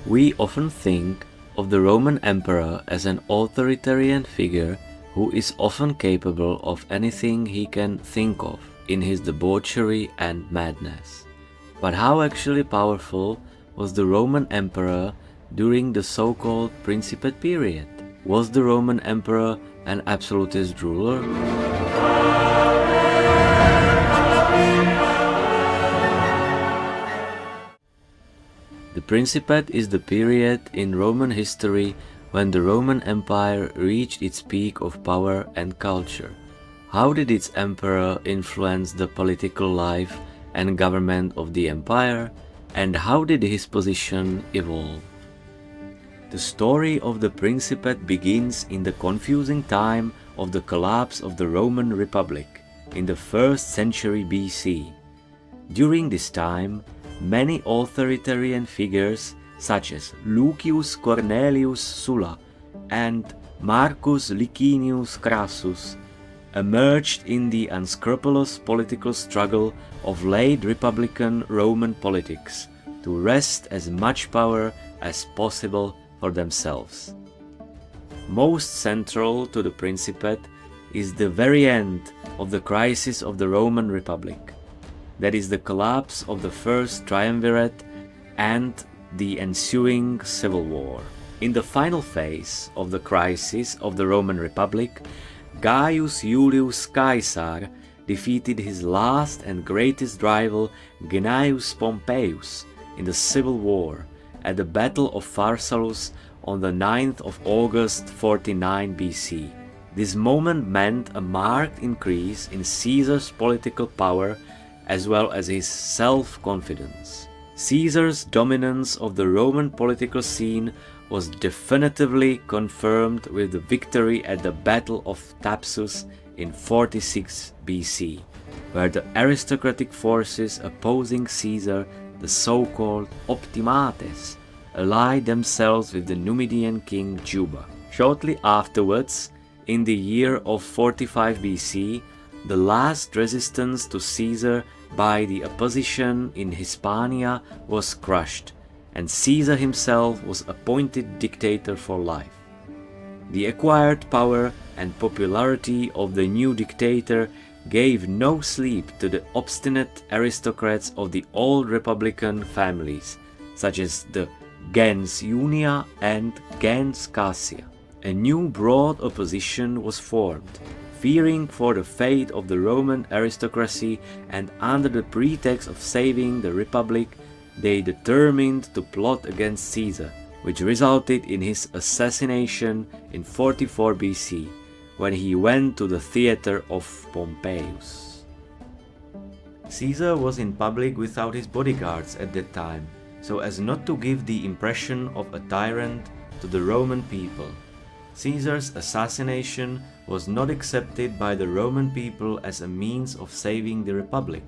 We often think of the Roman emperor as an authoritarian figure who is often capable of anything he can think of in his debauchery and madness. But how actually powerful was the Roman emperor during the so-called Principate period? Was the Roman emperor an absolutist ruler? The Principate is the period in Roman history when the Roman Empire reached its peak of power and culture. How did its emperor influence the political life and government of the empire, and how did his position evolve? The story of the Principate begins in the confusing time of the collapse of the Roman Republic in the 1st century BC. During this time, many authoritarian figures such as Lucius Cornelius Sulla and Marcus Licinius Crassus emerged in the unscrupulous political struggle of late Republican Roman politics to wrest as much power as possible for themselves. Most central to the Principate is the very end of the crisis of the Roman Republic. That is the collapse of the first triumvirate and the ensuing civil war. In the final phase of the crisis of the Roman Republic, Gaius Julius Caesar defeated his last and greatest rival Gnaeus Pompeius in the civil war at the Battle of Pharsalus on the 9th of August 49 BC. This moment meant a marked increase in Caesar's political power as well as his self-confidence. Caesar's dominance of the Roman political scene was definitively confirmed with the victory at the Battle of Thapsus in 46 BC, where the aristocratic forces opposing Caesar, the so-called optimates, allied themselves with the Numidian king Juba. Shortly afterwards, in the year of 45 BC, the last resistance to Caesar by the opposition in Hispania was crushed, and Caesar himself was appointed dictator for life. The acquired power and popularity of the new dictator gave no sleep to the obstinate aristocrats of the old republican families, such as the gens Junia and gens Cassia. A new broad opposition was formed. Fearing for the fate of the Roman aristocracy and under the pretext of saving the republic, they determined to plot against Caesar, which resulted in his assassination in 44 BC, when he went to the theater of Pompeius. Caesar was in public without his bodyguards at that time, so as not to give the impression of a tyrant to the Roman people. Caesar's assassination was not accepted by the Roman people as a means of saving the republic.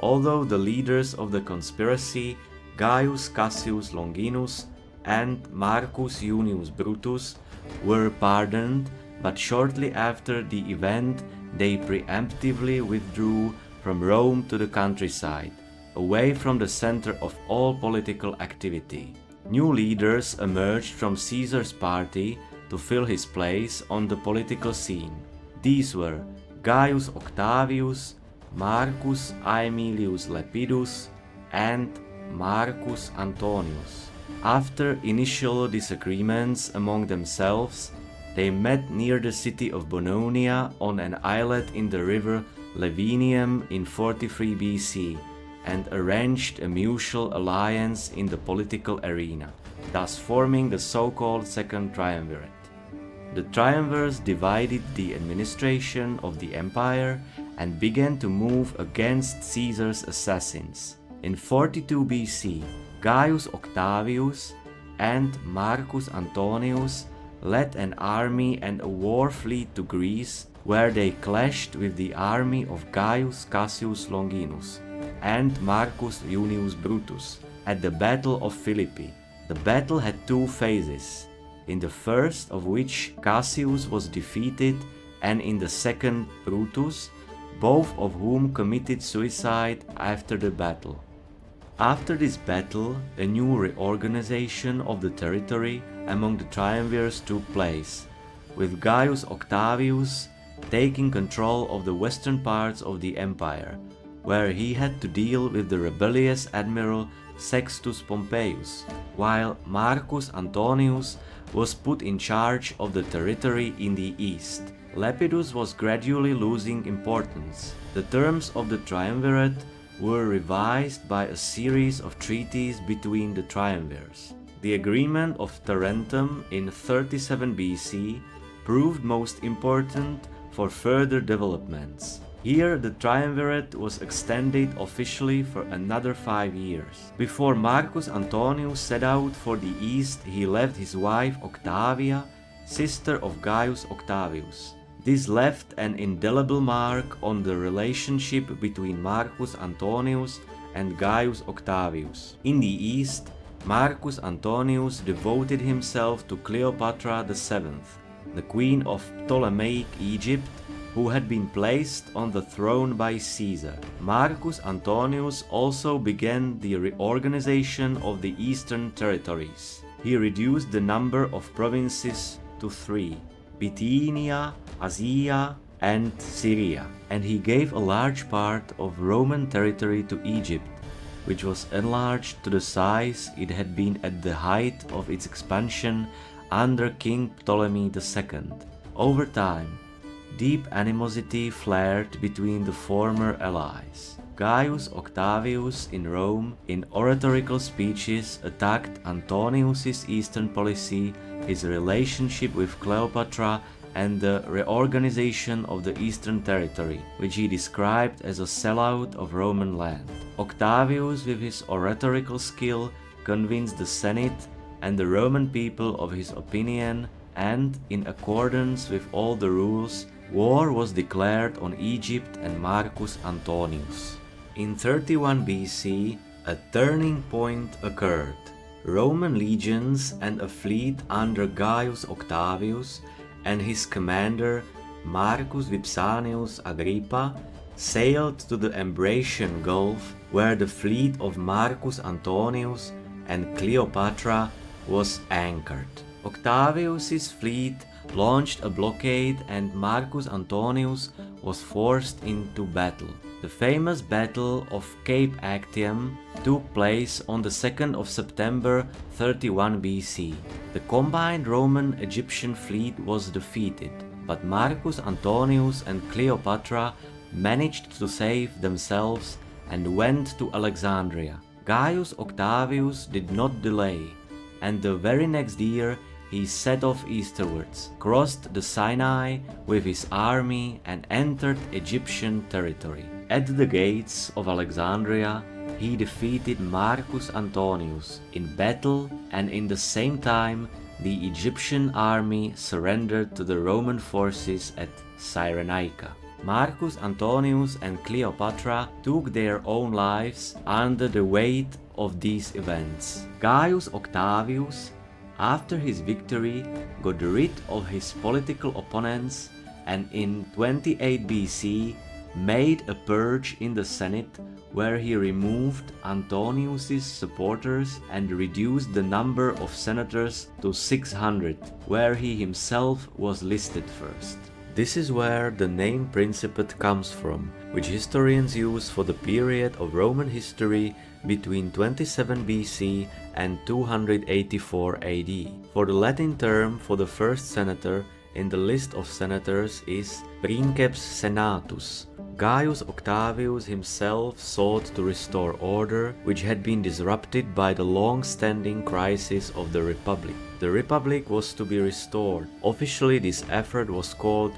Although the leaders of the conspiracy, Gaius Cassius Longinus and Marcus Junius Brutus, were pardoned, but shortly after the event they preemptively withdrew from Rome to the countryside, away from the center of all political activity. New leaders emerged from Caesar's party to fill his place on the political scene. These were Gaius Octavius, Marcus Aemilius Lepidus, and Marcus Antonius. After initial disagreements among themselves, they met near the city of Bononia on an islet in the river Lavinium in 43 BC and arranged a mutual alliance in the political arena, thus forming the so-called Second Triumvirate. The triumvirs divided the administration of the empire and began to move against Caesar's assassins. In 42 BC, Gaius Octavius and Marcus Antonius led an army and a war fleet to Greece, where they clashed with the army of Gaius Cassius Longinus and Marcus Junius Brutus at the Battle of Philippi. The battle had two phases, in the first of which Cassius was defeated and in the second Brutus, both of whom committed suicide after the battle. After this battle, a new reorganization of the territory among the triumvirs took place, with Gaius Octavius taking control of the western parts of the empire, where he had to deal with the rebellious admiral Sextus Pompeius, while Marcus Antonius was put in charge of the territory in the east. Lepidus was gradually losing importance. The terms of the triumvirate were revised by a series of treaties between the triumvirs. The agreement of Tarentum in 37 BC proved most important for further developments. Here the triumvirate was extended officially for another 5 years. Before Marcus Antonius set out for the east, he left his wife Octavia, sister of Gaius Octavius. This left an indelible mark on the relationship between Marcus Antonius and Gaius Octavius. In the east, Marcus Antonius devoted himself to Cleopatra VII, the queen of Ptolemaic Egypt, who had been placed on the throne by Caesar. Marcus Antonius also began the reorganization of the eastern territories. He reduced the number of provinces to 3: Bithynia, Asia, and Syria, and he gave a large part of Roman territory to Egypt, which was enlarged to the size it had been at the height of its expansion under King Ptolemy II. Over time, deep animosity flared between the former allies. Gaius Octavius in Rome, in oratorical speeches, attacked Antonius's eastern policy, his relationship with Cleopatra, and the reorganization of the eastern territory, which he described as a sellout of Roman land. Octavius, with his oratorical skill, convinced the Senate and the Roman people of his opinion, and, in accordance with all the rules, war was declared on Egypt and Marcus Antonius. In 31 BC, a turning point occurred. Roman legions and a fleet under Gaius Octavius and his commander Marcus Vipsanius Agrippa sailed to the Ambracian Gulf, where the fleet of Marcus Antonius and Cleopatra was anchored. Octavius's fleet launched a blockade and Marcus Antonius was forced into battle. The famous Battle of Cape Actium took place on the 2nd of September 31 BC. The combined Roman-Egyptian fleet was defeated, but Marcus Antonius and Cleopatra managed to save themselves and went to Alexandria. Gaius Octavius did not delay, and the very next year he set off eastwards, crossed the Sinai with his army and entered Egyptian territory. At the gates of Alexandria, he defeated Marcus Antonius in battle, and in the same time the Egyptian army surrendered to the Roman forces at Cyrenaica. Marcus Antonius and Cleopatra took their own lives under the weight of these events. Gaius Octavius, after his victory, got rid of his political opponents and in 28 BC made a purge in the Senate where he removed Antonius's supporters and reduced the number of senators to 600, where he himself was listed first. This is where the name Principate comes from, which historians use for the period of Roman history between 27 BC and 284 AD. For the Latin term for the first senator in the list of senators is Princeps Senatus. Gaius Octavius himself sought to restore order, which had been disrupted by the long-standing crisis of the Republic. The Republic was to be restored. Officially, this effort was called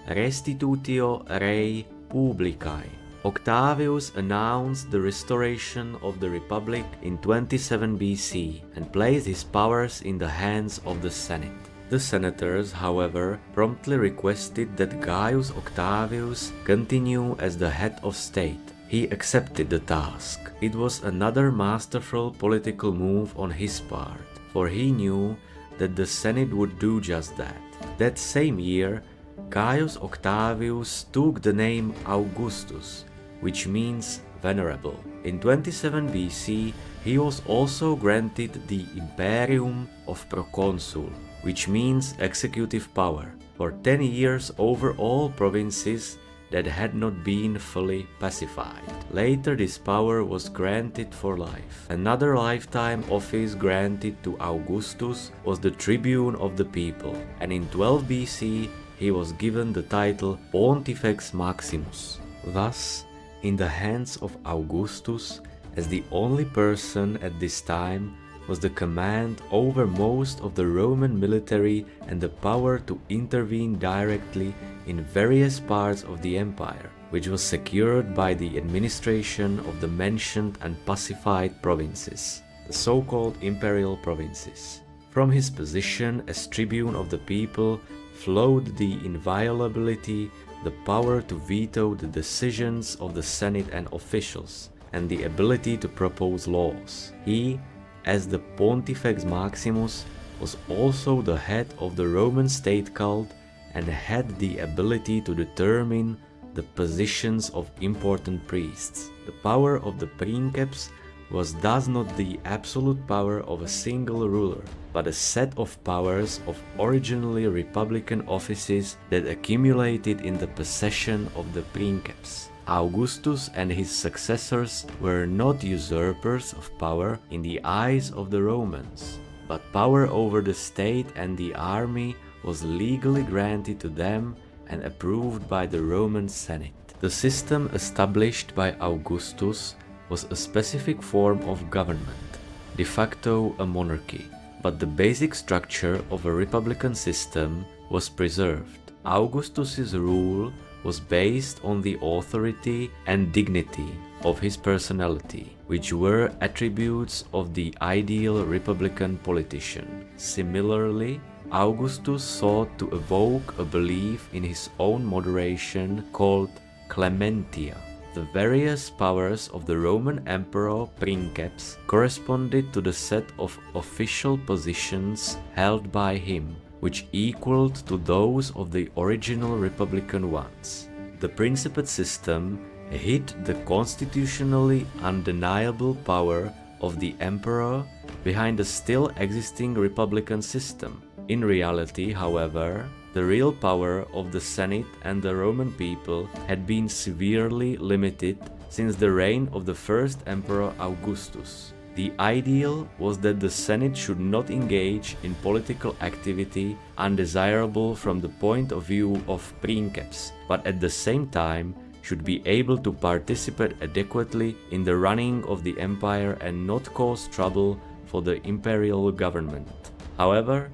Restitutio Rei Publicae. Octavius announced the restoration of the Republic in 27 BC and placed his powers in the hands of the Senate. The senators, however, promptly requested that Gaius Octavius continue as the head of state. He accepted the task. It was another masterful political move on his part, for he knew that the Senate would do just that. That same year, Gaius Octavius took the name Augustus, which means venerable. In 27 BC, he was also granted the imperium of proconsul, which means executive power, for 10 years over all provinces that had not been fully pacified. Later this power was granted for life. Another lifetime office granted to Augustus was the tribune of the people, and in 12 BC he was given the title Pontifex Maximus. Thus, in the hands of Augustus, as the only person at this time, was the command over most of the Roman military and the power to intervene directly in various parts of the empire, which was secured by the administration of the mentioned and pacified provinces, the so-called imperial provinces. From his position as tribune of the people flowed the inviolability, the power to veto the decisions of the Senate and officials, and the ability to propose laws. He, as the Pontifex Maximus, was also the head of the Roman state cult and had the ability to determine the positions of important priests. The power of the princeps was thus not the absolute power of a single ruler, but a set of powers of originally republican offices that accumulated in the possession of the princeps. Augustus and his successors were not usurpers of power in the eyes of the Romans, but power over the state and the army was legally granted to them and approved by the Roman Senate. The system established by Augustus was a specific form of government, de facto a monarchy, but the basic structure of a republican system was preserved. Augustus's rule was based on the authority and dignity of his personality, which were attributes of the ideal republican politician. Similarly, Augustus sought to evoke a belief in his own moderation called clementia. The various powers of the Roman emperor princeps corresponded to the set of official positions held by him, which equaled to those of the original republican ones. The Principate system hid the constitutionally undeniable power of the emperor behind the still existing republican system. In reality, however, the real power of the Senate and the Roman people had been severely limited since the reign of the first emperor Augustus. The ideal was that the Senate should not engage in political activity undesirable from the point of view of princeps, but at the same time should be able to participate adequately in the running of the empire and not cause trouble for the imperial government. However,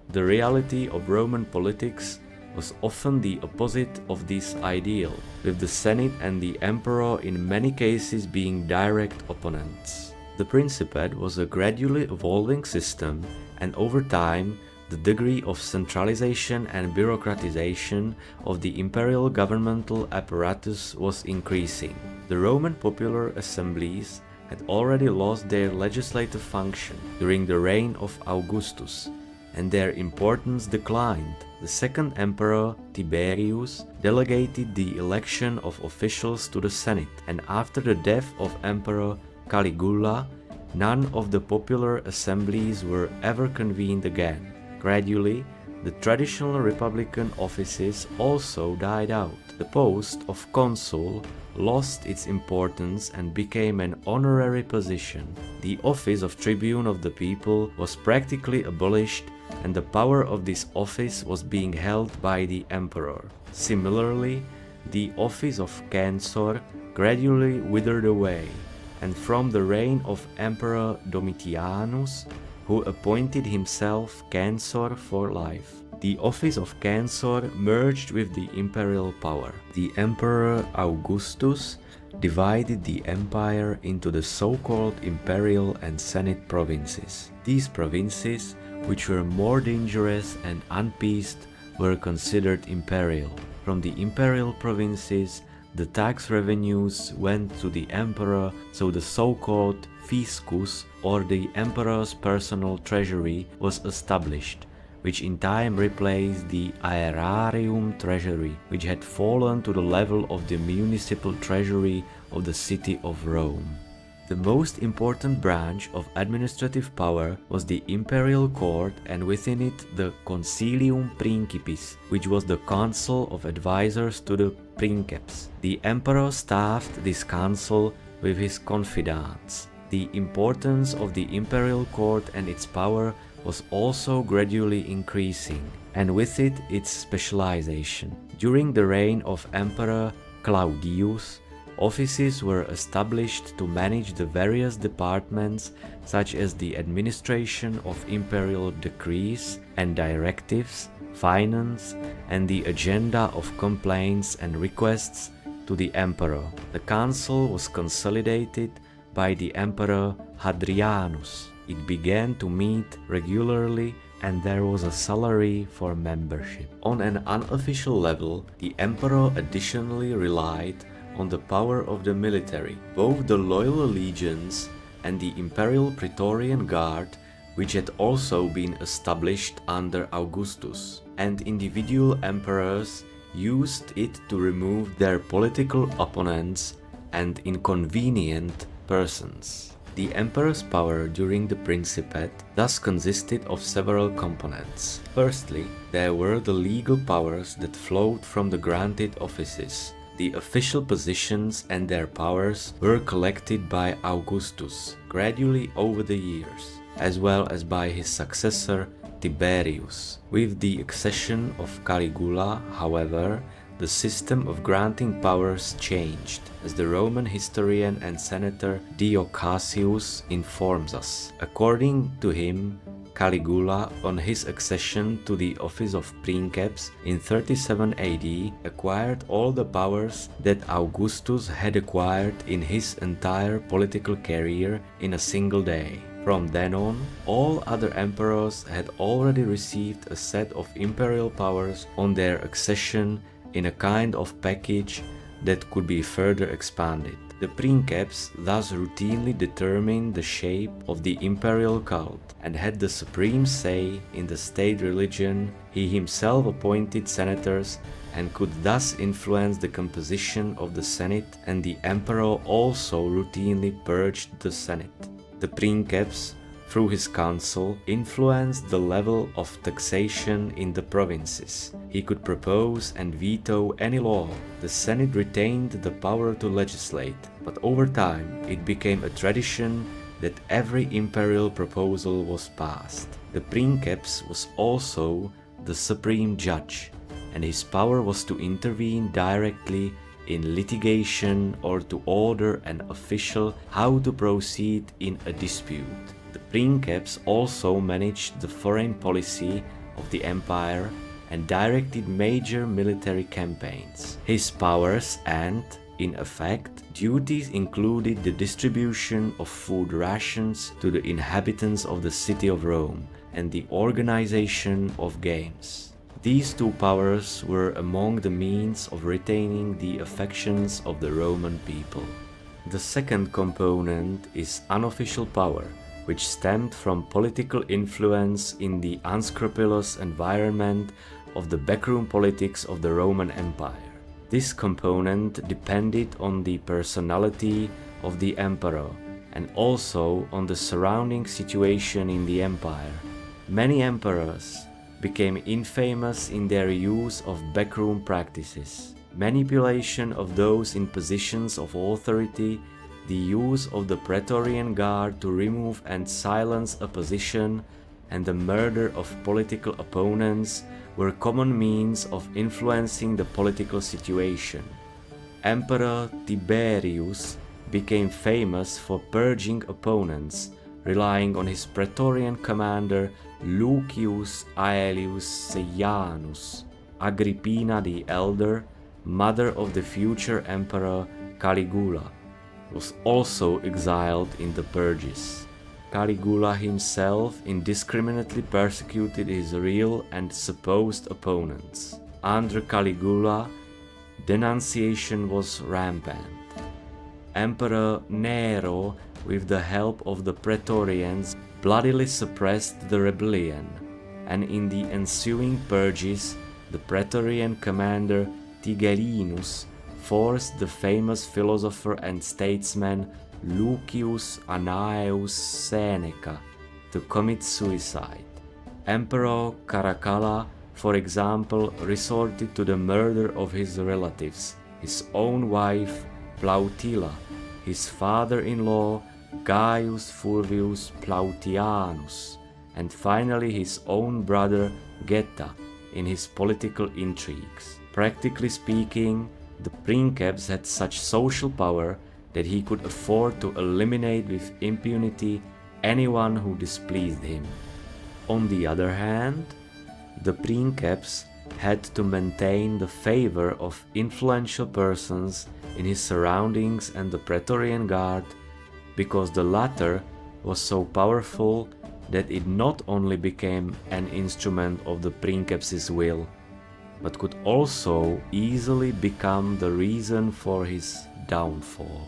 the reality of Roman politics was often the opposite of this ideal, with the Senate and the emperor in many cases being direct opponents. The Principate was a gradually evolving system, and over time, the degree of centralization and bureaucratization of the imperial governmental apparatus was increasing. The Roman popular assemblies had already lost their legislative function during the reign of Augustus, and their importance declined. The second emperor, Tiberius, delegated the election of officials to the Senate, and after the death of Emperor Caligula, none of the popular assemblies were ever convened again. Gradually, the traditional republican offices also died out. The post of consul lost its importance and became an honorary position. The office of tribune of the people was practically abolished, and the power of this office was being held by the emperor. Similarly, the office of censor gradually withered away, and from the reign of Emperor Domitianus, who appointed himself censor for life, the office of censor merged with the imperial power. The Emperor Augustus divided the empire into the so-called imperial and Senate provinces. These provinces, which were more dangerous and unpeaced, were considered imperial. From the imperial provinces, the tax revenues went to the emperor, so the so-called fiscus, or the emperor's personal treasury, was established, which in time replaced the aerarium treasury, which had fallen to the level of the municipal treasury of the city of Rome. The most important branch of administrative power was the imperial court, and within it the Concilium Principis, which was the council of advisors to the princeps. The emperor staffed this council with his confidants. The importance of the imperial court and its power was also gradually increasing, and with it its specialization. During the reign of Emperor Claudius, offices were established to manage the various departments, such as the administration of imperial decrees and directives, finance, and the agenda of complaints and requests to the emperor. The council was consolidated by the Emperor Hadrianus. It began to meet regularly, and there was a salary for membership. On an unofficial level, the emperor additionally relied on the power of the military. Both the loyal legions and the imperial Praetorian Guard, which had also been established under Augustus, and individual emperors used it to remove their political opponents and inconvenient persons. The emperor's power during the Principate thus consisted of several components. Firstly, there were the legal powers that flowed from the granted offices. The official positions and their powers were collected by Augustus gradually over the years, as well as by his successor Tiberius. With the accession of Caligula, however, the system of granting powers changed, as the Roman historian and senator Dio Cassius informs us. According to him, Caligula, on his accession to the office of princeps in 37 AD, acquired all the powers that Augustus had acquired in his entire political career in a single day. From then on, all other emperors had already received a set of imperial powers on their accession in a kind of package that could be further expanded. The princeps thus routinely determined the shape of the imperial cult and had the supreme say in the state religion. He himself appointed senators and could thus influence the composition of the Senate, and the emperor also routinely purged the Senate. The princeps, through his council, influenced the level of taxation in the provinces. He could propose and veto any law. The Senate retained the power to legislate, but over time it became a tradition that every imperial proposal was passed. The princeps was also the supreme judge, and his power was to intervene directly in litigation or to order an official how to proceed in a dispute. The princeps also managed the foreign policy of the empire and directed major military campaigns. His powers and, in effect, duties included the distribution of food rations to the inhabitants of the city of Rome and the organization of games. These two powers were among the means of retaining the affections of the Roman people. The second component is unofficial power, which stemmed from political influence in the unscrupulous environment of the backroom politics of the Roman Empire. This component depended on the personality of the emperor and also on the surrounding situation in the empire. Many emperors became infamous in their use of backroom practices, manipulation of those in positions of authority, the use of the Praetorian Guard to remove and silence opposition, and the murder of political opponents were common means of influencing the political situation. Emperor Tiberius became famous for purging opponents, relying on his Praetorian commander Lucius Aelius Seianus. Agrippina the Elder, mother of the future emperor Caligula, was also exiled in the purges. Caligula himself indiscriminately persecuted his real and supposed opponents. Under Caligula, denunciation was rampant. Emperor Nero, with the help of the Praetorians, bloodily suppressed the rebellion, and in the ensuing purges, the Praetorian commander Tigellinus forced the famous philosopher and statesman Lucius Annaeus Seneca to commit suicide. Emperor Caracalla, for example, resorted to the murder of his relatives, his own wife Plautilla, his father-in-law Gaius Fulvius Plautianus, and finally his own brother Geta in his political intrigues. Practically speaking, the princeps had such social power that he could afford to eliminate with impunity anyone who displeased him. On the other hand, the princeps had to maintain the favor of influential persons in his surroundings and the Praetorian Guard, because the latter was so powerful that it not only became an instrument of the princeps's will, but could also easily become the reason for his downfall.